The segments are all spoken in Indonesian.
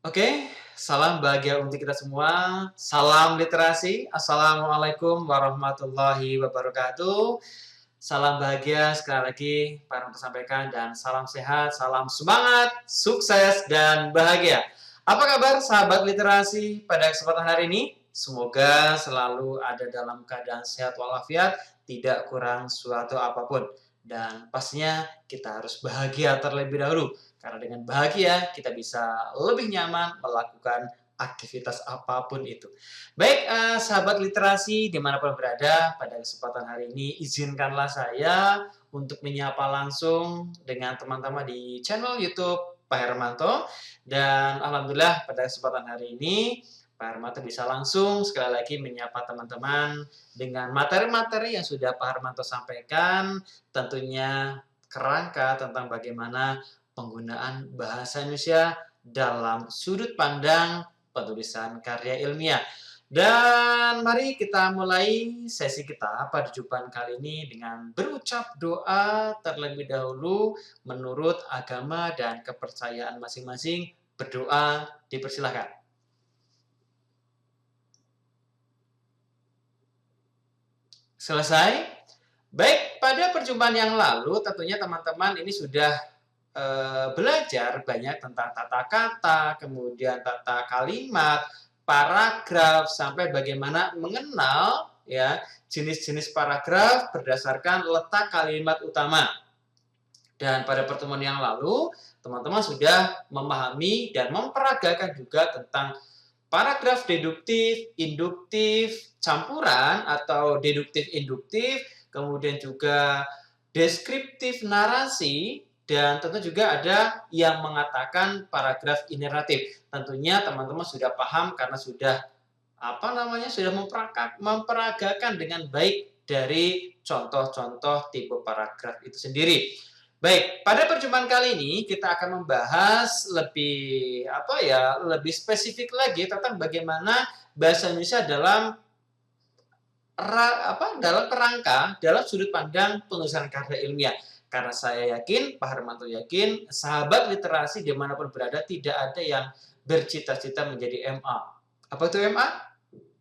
Oke, salam bahagia untuk kita semua. Salam literasi. Assalamualaikum warahmatullahi wabarakatuh. Salam bahagia sekali lagi Pak Ranto sampaikan dan salam sehat, salam semangat, sukses dan bahagia. Apa kabar sahabat literasi pada kesempatan hari ini? Semoga selalu ada dalam keadaan sehat walafiat, tidak kurang suatu apapun. Dan pastinya kita harus bahagia terlebih dahulu. Karena dengan bahagia kita bisa lebih nyaman melakukan aktivitas apapun itu. Baik, sahabat literasi dimanapun berada, pada kesempatan hari ini izinkanlah saya untuk menyapa langsung dengan teman-teman di channel YouTube Pak Hermanto. Dan alhamdulillah pada kesempatan hari ini Pak Hermanto bisa langsung sekali lagi menyapa teman-teman dengan materi-materi yang sudah Pak Hermanto sampaikan, tentunya kerangka tentang bagaimana penggunaan bahasa Indonesia dalam sudut pandang penulisan karya ilmiah. Dan mari kita mulai sesi kita pada jumpaan kali ini dengan berucap doa terlebih dahulu menurut agama dan kepercayaan masing-masing. Berdoa dipersilahkan. Selesai? Baik, pada perjumpaan yang lalu tentunya teman-teman ini sudah belajar banyak tentang tata kata, kemudian tata kalimat, paragraf, sampai bagaimana mengenal ya jenis-jenis paragraf berdasarkan letak kalimat utama. Dan pada pertemuan yang lalu, teman-teman sudah memahami dan memperagakan juga tentang paragraf deduktif, induktif, campuran atau deduktif-induktif, kemudian juga deskriptif narasi, dan tentu juga ada yang mengatakan paragraf ineratif. Tentunya teman-teman sudah paham karena sudah sudah memperagakan dengan baik dari contoh-contoh tipe paragraf itu sendiri. Baik, pada perjumpaan kali ini kita akan membahas lebih spesifik lagi tentang bagaimana bahasa Indonesia dalam kerangka, dalam sudut pandang penulisan karya ilmiah. Karena saya yakin, Pak Hermanto yakin, sahabat literasi dimanapun berada tidak ada yang bercita-cita menjadi MA. Apa itu MA?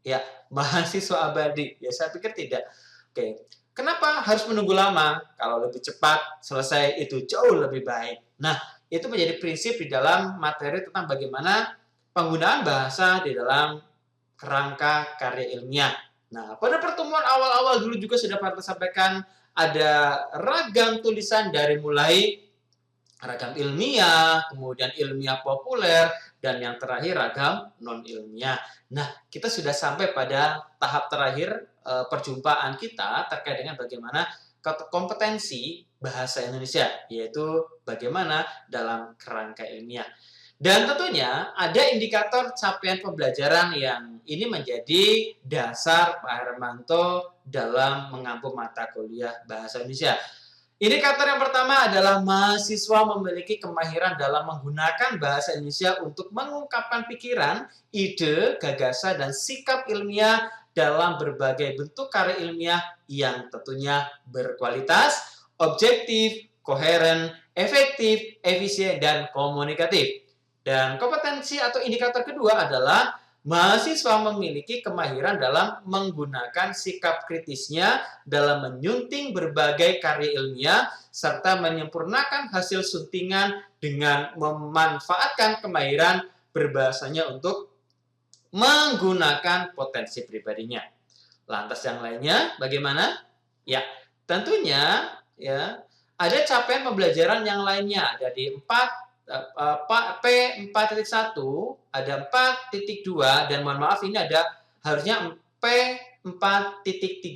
Ya, mahasiswa abadi. Ya, saya pikir tidak. Oke. Kenapa harus menunggu lama? Kalau lebih cepat selesai itu jauh lebih baik. Nah, itu menjadi prinsip di dalam materi tentang bagaimana penggunaan bahasa di dalam kerangka karya ilmiah. Nah, pada pertemuan awal-awal dulu juga sudah Pak sampaikan ada ragam tulisan dari mulai ragam ilmiah, kemudian ilmiah populer, dan yang terakhir ragam non-ilmiah. Nah, kita sudah sampai pada tahap terakhir perjumpaan kita terkait dengan bagaimana kompetensi bahasa Indonesia, yaitu bagaimana dalam kerangka ilmiah. Dan tentunya ada indikator capaian pembelajaran yang ini menjadi dasar Pak Hermanto dalam mengampu mata kuliah bahasa Indonesia. Indikator yang pertama adalah mahasiswa memiliki kemahiran dalam menggunakan bahasa Indonesia untuk mengungkapkan pikiran, ide, gagasan, dan sikap ilmiah dalam berbagai bentuk karya ilmiah yang tentunya berkualitas, objektif, koheren, efektif, efisien, dan komunikatif. Dan kompetensi atau indikator kedua adalah mahasiswa memiliki kemahiran dalam menggunakan sikap kritisnya dalam menyunting berbagai karya ilmiah serta menyempurnakan hasil suntingan dengan memanfaatkan kemahiran berbahasanya untuk menggunakan potensi pribadinya. Lantas yang lainnya bagaimana? Ya, tentunya ya ada capaian pembelajaran yang lainnya. Jadi P4.1 ada 4.2 dan mohon maaf ini ada harusnya P4.3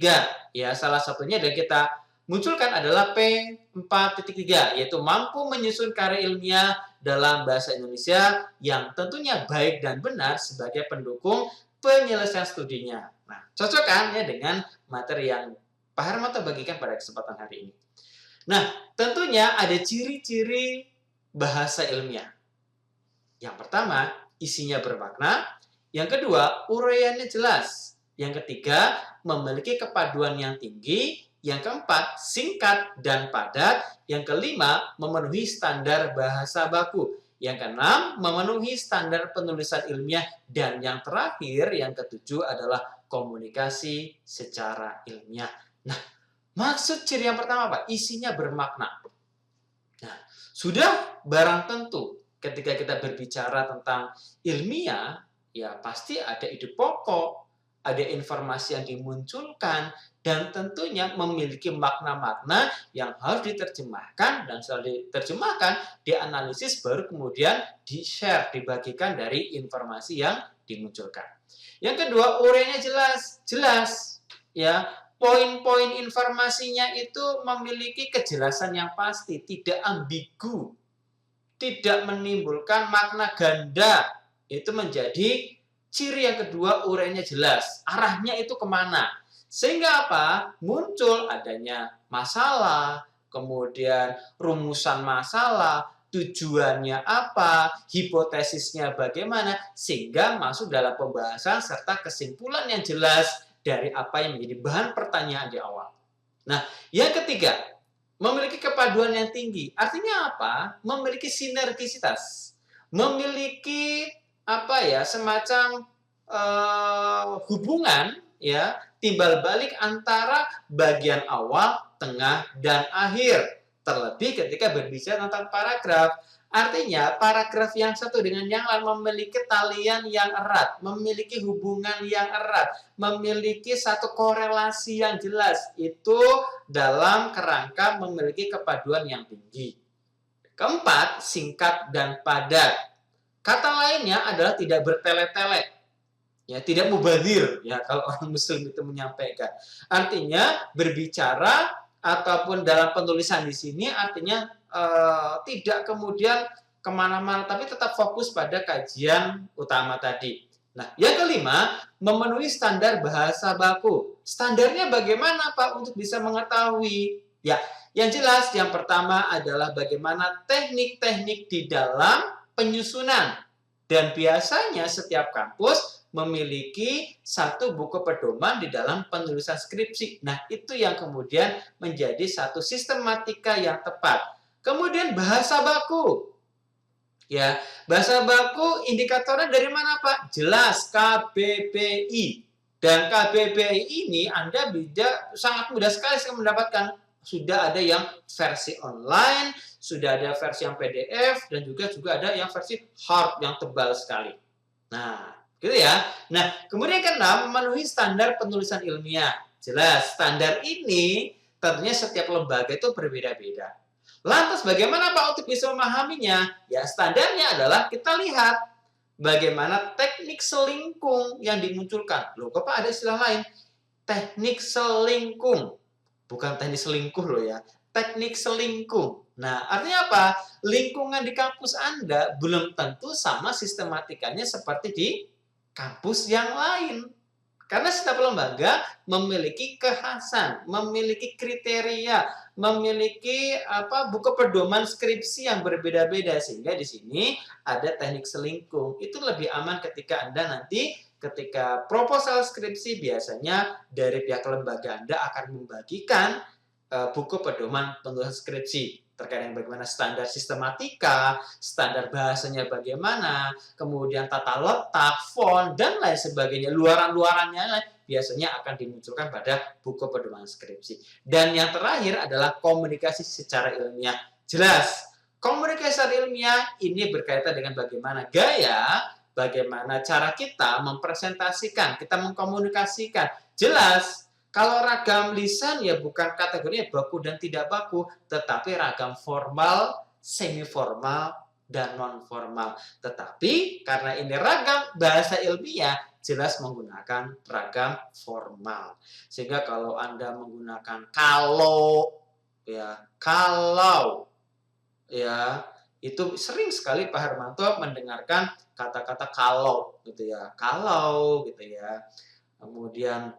ya, salah satunya yang kita munculkan adalah P4.3 yaitu mampu menyusun karya ilmiah dalam bahasa Indonesia yang tentunya baik dan benar sebagai pendukung penyelesaian studinya. Nah, cocok kan ya dengan materi yang Pak Hermanto bagikan pada kesempatan hari ini. Nah, tentunya ada ciri-ciri bahasa ilmiah. Yang pertama, isinya bermakna. Yang kedua, uraiannya jelas. Yang ketiga, memiliki kepaduan yang tinggi. Yang keempat, singkat dan padat. Yang kelima, memenuhi standar bahasa baku. Yang keenam, memenuhi standar penulisan ilmiah. Dan yang terakhir, yang ketujuh adalah komunikasi secara ilmiah. Nah, maksud ciri yang pertama apa? Isinya bermakna. Nah, sudah barang tentu ketika kita berbicara tentang ilmiah, ya pasti ada ide pokok, ada informasi yang dimunculkan, dan tentunya memiliki makna-makna yang harus diterjemahkan, dan setelah diterjemahkan, dianalisis, baru kemudian di-share, dibagikan dari informasi yang dimunculkan. Yang kedua, uraiannya jelas, ya. Poin-poin informasinya itu memiliki kejelasan yang pasti, tidak ambigu, tidak menimbulkan makna ganda. Itu menjadi ciri yang kedua, uraiannya jelas. Arahnya itu kemana? Sehingga apa? Muncul adanya masalah, kemudian rumusan masalah, tujuannya apa, hipotesisnya bagaimana, sehingga masuk dalam pembahasan serta kesimpulan yang jelas dari apa yang menjadi bahan pertanyaan di awal. Nah, yang ketiga, memiliki kepaduan yang tinggi. Artinya apa? Memiliki sinergisitas. Memiliki apa ya, semacam hubungan ya, timbal balik antara bagian awal, tengah, dan akhir. Terlebih ketika berbicara tentang paragraf. Artinya, paragraf yang satu dengan yang lain memiliki talian yang erat, memiliki hubungan yang erat, memiliki satu korelasi yang jelas. Itu dalam kerangka memiliki kepaduan yang tinggi. Keempat, singkat dan padat. Kata lainnya adalah tidak bertele-tele. Ya, tidak mubadir ya kalau orang muslim itu menyampaikan. Artinya berbicara ataupun dalam penulisan di sini artinya tidak kemudian kemana-mana, tapi tetap fokus pada kajian utama tadi. Nah, yang kelima, memenuhi standar bahasa baku. Standarnya bagaimana, Pak, untuk bisa mengetahui? Ya, yang jelas yang pertama adalah bagaimana teknik-teknik di dalam penyusunan. Dan biasanya setiap kampus memiliki satu buku pedoman di dalam penulisan skripsi. Nah, itu yang kemudian menjadi satu sistematika yang tepat. Kemudian bahasa baku. Ya, bahasa baku indikatornya dari mana, Pak? Jelas KBBI. Dan KBBI ini Anda bisa sangat mudah sekali mendapatkan. Sudah ada yang versi online, sudah ada versi yang PDF, dan juga ada yang versi hard yang tebal sekali. Nah, gitu ya. Nah, kemudian keenam, memenuhi standar penulisan ilmiah. Jelas, standar ini tentunya setiap lembaga itu berbeda-beda. Lantas bagaimana Pak untuk bisa memahaminya? Ya, standarnya adalah kita lihat bagaimana teknik selingkung yang dimunculkan. Loh, kok Pak ada istilah lain? Teknik selingkung. Bukan teknik selingkuh loh ya. Teknik selingkung. Nah, artinya apa? Lingkungan di kampus Anda belum tentu sama sistematikanya seperti di kampus yang lain. Karena setiap lembaga memiliki kekhasan, memiliki kriteria, memiliki buku pedoman skripsi yang berbeda-beda, sehingga di sini ada teknik selingkung. Itu lebih aman ketika Anda nanti ketika proposal skripsi biasanya dari pihak lembaga Anda akan membagikan buku pedoman penulisan skripsi terkait dengan bagaimana standar sistematika, standar bahasanya bagaimana, kemudian tata letak, font, dan lain sebagainya. Luaran-luarannya biasanya akan dimunculkan pada buku pedoman skripsi. Dan yang terakhir adalah komunikasi secara ilmiah. Jelas, komunikasi secara ilmiah ini berkaitan dengan bagaimana gaya, bagaimana cara kita mempresentasikan, kita mengkomunikasikan. Jelas, kalau ragam lisan ya bukan kategorinya baku dan tidak baku, tetapi ragam formal, semi formal, dan non formal. Tetapi karena ini ragam bahasa ilmiah, jelas menggunakan ragam formal. Sehingga kalau Anda menggunakan kalau ya itu sering sekali Pak Hermanto mendengarkan kata-kata kalau gitu ya. Kalau gitu ya. Kemudian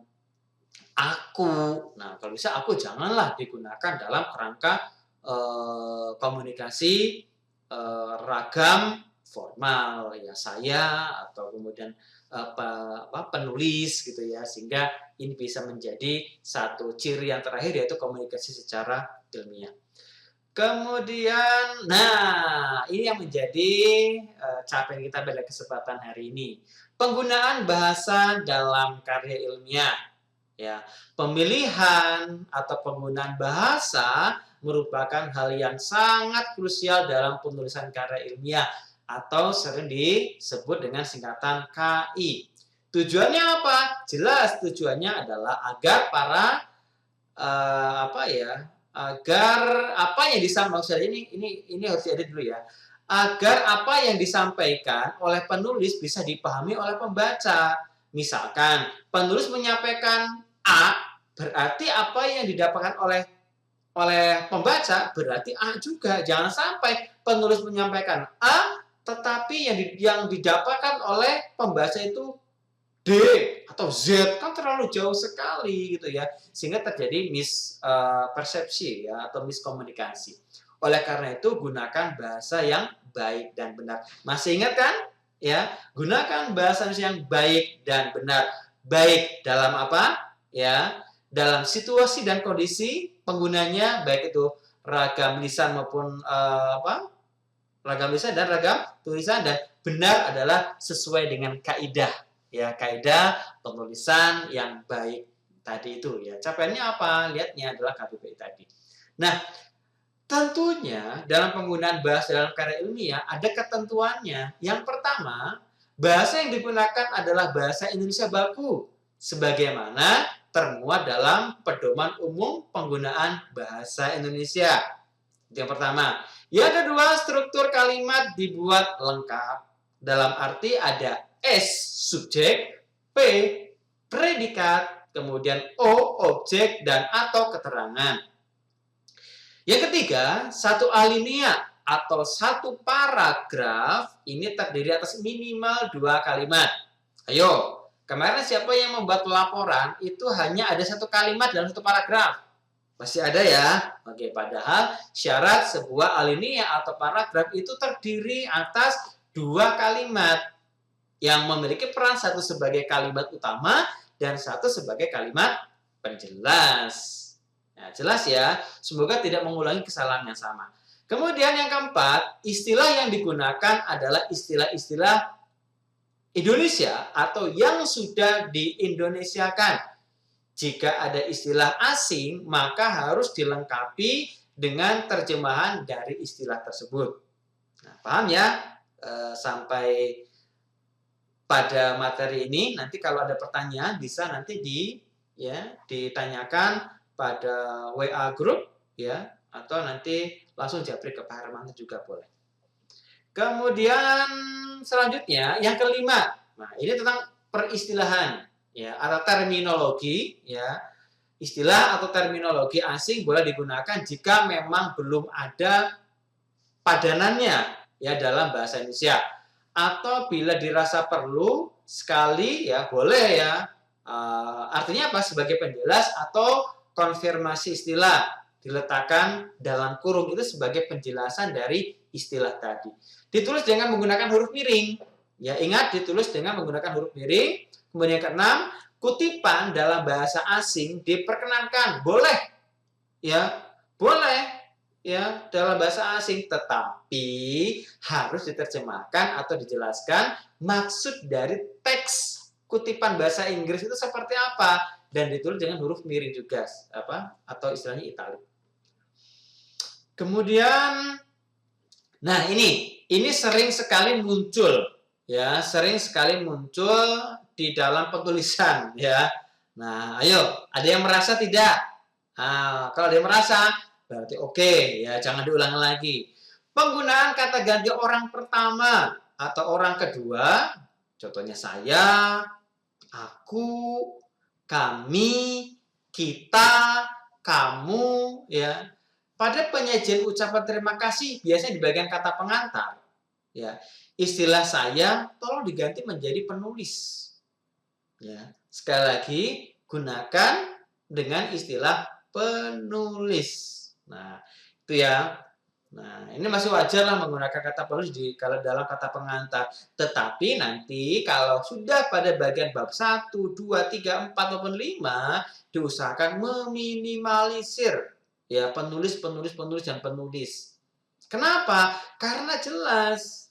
aku. Nah, kalau bisa aku janganlah digunakan dalam kerangka komunikasi ragam formal ya, saya atau kemudian penulis gitu ya, sehingga ini bisa menjadi satu ciri yang terakhir yaitu komunikasi secara ilmiah. Kemudian, nah ini yang menjadi capaian kita pada kesempatan hari ini. Penggunaan bahasa dalam karya ilmiah. Ya, pemilihan atau penggunaan bahasa merupakan hal yang sangat krusial dalam penulisan karya ilmiah atau sering disebut dengan singkatan KI. Tujuannya apa? Jelas tujuannya adalah agar para apa ya, agar apa yang disampaikan ini harus diedit dulu ya. Agar apa yang disampaikan oleh penulis bisa dipahami oleh pembaca. Misalkan penulis menyampaikan A, berarti apa yang didapatkan oleh pembaca berarti A juga. Jangan sampai penulis menyampaikan A, tetapi yang didapatkan oleh pembaca itu D atau Z, kan terlalu jauh sekali gitu ya, sehingga terjadi mispersepsi ya atau miskomunikasi. Oleh karena itu gunakan bahasa yang baik dan benar. Masih ingat kan? Ya, gunakan bahasa yang baik dan benar. Baik dalam apa? Ya, dalam situasi dan kondisi penggunanya, baik itu ragam lisan maupun ragam lisan dan ragam tulisan, dan benar adalah sesuai dengan kaidah. Ya, kaidah penulisan yang baik tadi itu ya. Capaiannya apa? Lihatnya adalah KBBI tadi. Nah, tentunya dalam penggunaan bahasa dalam karya ilmiah ada ketentuannya. Yang pertama, bahasa yang digunakan adalah bahasa Indonesia baku sebagaimana termuat dalam Pedoman Umum Penggunaan Bahasa Indonesia. Itu yang pertama. Yang kedua, struktur kalimat dibuat lengkap. Dalam arti ada S subjek, P predikat, kemudian O objek dan atau keterangan. Yang ketiga, satu alinea atau satu paragraf ini terdiri atas minimal 2 kalimat. Ayo, kemarin siapa yang membuat laporan itu hanya ada 1 kalimat dalam 1 paragraf. Masih ada ya? Oke, padahal syarat sebuah alinea atau paragraf itu terdiri atas 2 kalimat yang memiliki peran satu sebagai kalimat utama dan satu sebagai kalimat penjelas. Nah, jelas ya, semoga tidak mengulangi kesalahan yang sama. Kemudian yang keempat, istilah yang digunakan adalah istilah-istilah Indonesia atau yang sudah diindonesiakan. Jika ada istilah asing, maka harus dilengkapi dengan terjemahan dari istilah tersebut. Nah, paham ya? Sampai pada materi ini, nanti kalau ada pertanyaan bisa nanti ditanyakan pada WA group ya, atau nanti langsung japri ke Pak Hermanto juga boleh. Kemudian selanjutnya yang kelima, nah ini tentang peristilahan ya atau terminologi ya. Istilah atau terminologi asing boleh digunakan jika memang belum ada padanannya ya dalam bahasa Indonesia, atau bila dirasa perlu sekali ya boleh ya. Artinya apa? Sebagai penjelas atau konfirmasi istilah diletakkan dalam kurung itu sebagai penjelasan dari istilah tadi. Ditulis dengan menggunakan huruf miring. Ya, ingat ditulis dengan menggunakan huruf miring. Kemudian yang keenam, kutipan dalam bahasa asing diperkenankan. Boleh. Ya, boleh ya dalam bahasa asing, tetapi harus diterjemahkan atau dijelaskan maksud dari teks kutipan bahasa Inggris itu seperti apa, dan ditulis dengan huruf miring juga atau istilahnya italik. Kemudian nah ini sering sekali muncul ya, sering sekali muncul di dalam penulisan ya. Nah, ayo, ada yang merasa tidak? Nah, kalau ada yang merasa berarti oke ya, jangan diulang lagi. Penggunaan kata ganti orang pertama atau orang kedua, contohnya saya, aku, kami, kita, kamu ya. Pada penyajian ucapan terima kasih biasanya di bagian kata pengantar ya. Istilah saya tolong diganti menjadi penulis. Ya. Sekali lagi gunakan dengan istilah penulis. Nah, itu ya. Nah, ini masih wajar lah menggunakan kata penulis kalau dalam kata pengantar. Tetapi nanti kalau sudah pada bagian bab 1, 2, 3, 4 maupun 5 diusahakan meminimalisir ya penulis, dan penulis. Kenapa? Karena jelas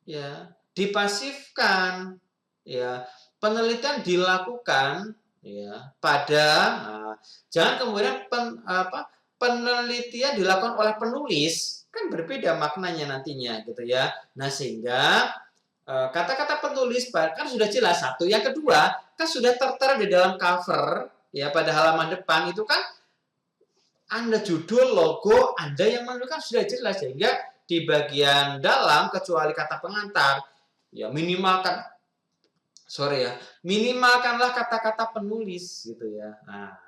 ya, dipasifkan ya. Penelitian dilakukan ya pada jangan kemudian penelitian dilakukan oleh penulis, kan berbeda maknanya nantinya gitu ya. Nah, sehingga kata-kata penulis kan sudah jelas satu, yang kedua kan sudah tertera di dalam cover ya, pada halaman depan itu kan Anda judul, logo Anda yang menentukan sudah jelas, sehingga di bagian dalam kecuali kata pengantar ya minimalkanlah kata-kata penulis gitu ya. Nah,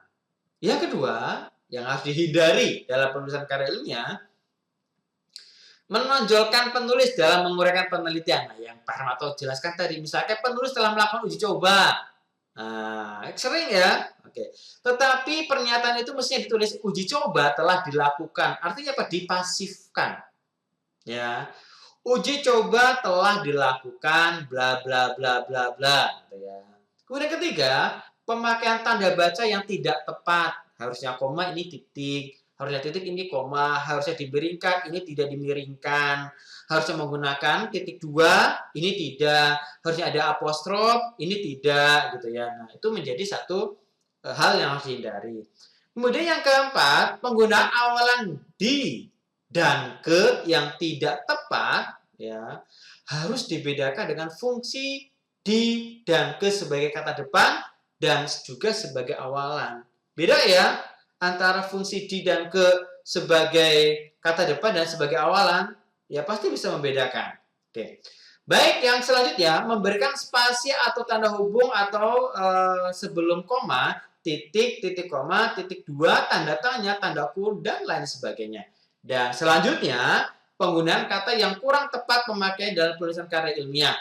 yang kedua yang harus dihindari dalam penulisan karya ilmiah, menonjolkan penulis dalam menguraikan penelitian. Nah, yang Pak Hermanto jelaskan tadi, misalnya penulis telah melakukan uji coba. Nah, sering ya. Oke. Tetapi pernyataan itu mestinya ditulis uji coba telah dilakukan. Artinya apa? Dipasifkan. Ya. Uji coba telah dilakukan bla bla bla bla bla gitu ya. Kemudian ketiga, pemakaian tanda baca yang tidak tepat. Harusnya koma, ini titik. Harusnya titik, ini koma. Harusnya dimiringkan, ini tidak dimiringkan. Harusnya menggunakan titik 2, ini tidak. Harusnya ada apostrof, ini tidak gitu ya. Nah, itu menjadi satu hal yang harus dihindari. Kemudian yang keempat, penggunaan awalan di dan ke yang tidak tepat ya harus dibedakan dengan fungsi di dan ke sebagai kata depan dan juga sebagai awalan. Beda ya antara fungsi di dan ke sebagai kata depan dan sebagai awalan, ya pasti bisa membedakan. Oke. Baik, yang selanjutnya memberikan spasi atau tanda hubung atau sebelum koma, titik, titik koma, titik 2, tanda tanya, tanda kurung, dan lain sebagainya. Dan selanjutnya, penggunaan kata yang kurang tepat memakai dalam penulisan karya ilmiah.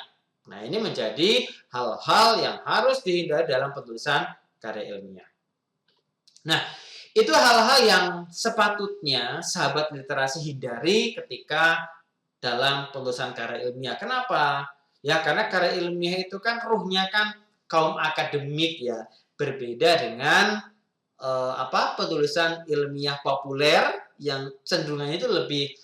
Nah, ini menjadi hal-hal yang harus dihindari dalam penulisan karya ilmiah. Nah, itu hal-hal yang sepatutnya sahabat literasi hindari ketika dalam penulisan karya ilmiah. Kenapa? Ya, karena karya ilmiah itu kan ruhnya kan kaum akademik ya. Berbeda dengan penulisan ilmiah populer yang cenderungannya itu lebih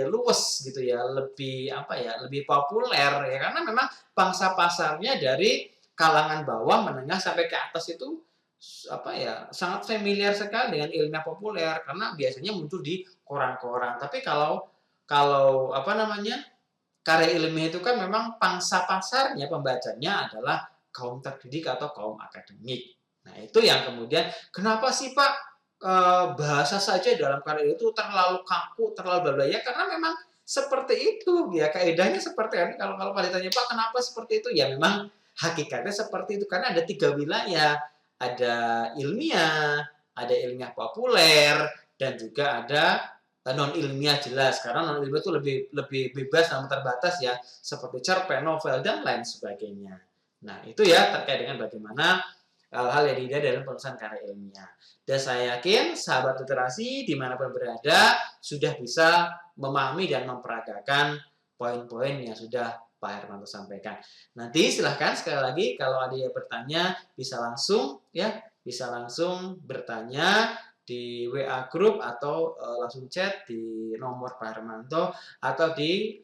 luas gitu ya, lebih populer ya, karena memang pangsa pasarnya dari kalangan bawah menengah sampai ke atas itu sangat familiar sekali dengan ilmiah populer karena biasanya muncul di koran-koran. Tapi kalau karya ilmiah itu kan memang pangsa pasarnya pembacanya adalah kaum terdidik atau kaum akademik. Nah, itu yang kemudian kenapa sih Pak bahasa saja dalam karya itu terlalu kaku, terlalu bla ya, karena memang seperti itu ya, kaidahnya seperti ini. Kalau Pak ditanya Pak kenapa seperti itu, ya memang hakikatnya seperti itu karena ada 3 wilayah, ada ilmiah populer, dan juga ada non ilmiah jelas, karena non ilmiah itu lebih bebas dan terbatas ya, seperti cerpen, novel, dan lain sebagainya. Nah, itu ya terkait dengan bagaimana hal-hal yang dihindari dalam penulisan karya ilmiah. Dan saya yakin sahabat literasi dimanapun berada sudah bisa memahami dan memperagakan poin-poin yang sudah Pak Hermanto sampaikan. Nanti silahkan sekali lagi kalau ada yang bertanya bisa langsung bertanya di WA Group atau langsung chat di nomor Pak Hermanto atau di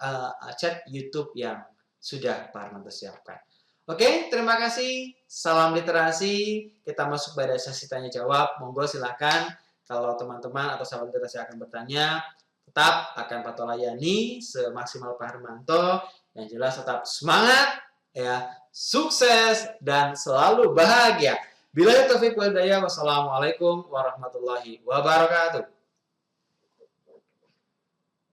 chat YouTube yang sudah Pak Hermanto siapkan. Oke, terima kasih. Salam literasi. Kita masuk pada sesi tanya jawab. Monggo silakan. Kalau teman-teman atau sahabat literasi akan bertanya, tetap akan Pak layani semaksimal Pak Hermanto. Yang jelas tetap semangat, ya, sukses dan selalu bahagia. Billahi taufiq wal hidayah. Wassalamualaikum warahmatullahi wabarakatuh.